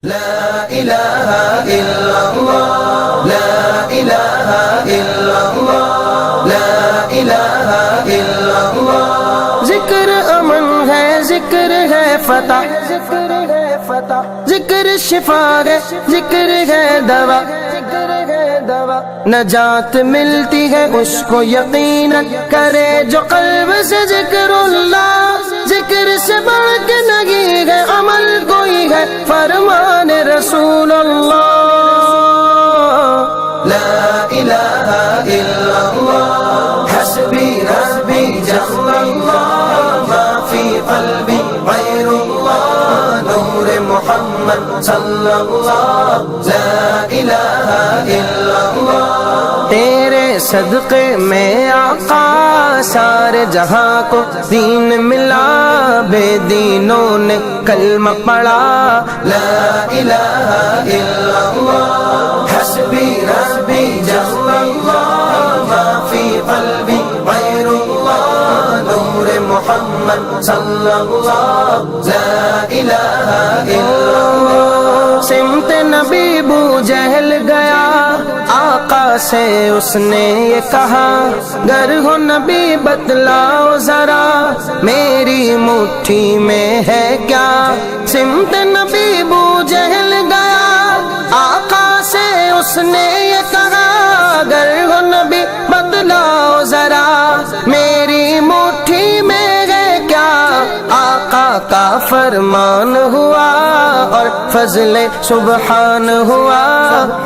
لا الہ الا اللہ لا الہ الا اللہ لا الہ الا اللہ۔ ذکر امن ہے، ذکر ہے فتح، ذکر ہے فتح، ذکر شفا ہے، ذکر ہے دوا، ذکر ہے دوا، نجات ملتی ہے اس کو یقیناً کرے جو قلب سے ذکر اللہ۔ ذکر سے بڑھ کے نہیں ہے عمل کوئی ہے فرمان رسول اللہ۔ لا الہ الا اللہ حسبی ربی جل اللہ ما فی قلبی غیر اللہ نور محمد صلی اللہ۔ لا الہ الا اللہ تیرے صدقے میں آقا سارے جہاں کو دین ملا، بے دینوں نے کلمہ پڑھا۔ لا الہ الا اللہ حسبی ربی جل اللہ ما فی قلبی غیر اللہ نور محمد صلی اللہ۔ لا الہ الا اللہ سمت نبی بو جہل گیا، آقا سے اس نے یہ کہا گر ہو نبی بتلاؤ ذرا میری مٹھی میں ہے کیا۔ سمت نبی بو جہل گیا، آقا سے اس نے یہ کہا گر ہو نبی بتلاؤ ذرا میری مٹھی میں ہے کیا۔ آقا کا فرمان ہوا اور فضل سبحان ہوا،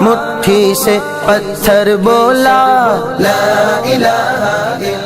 مٹھی سے پتھر بولا۔ لا الہ الا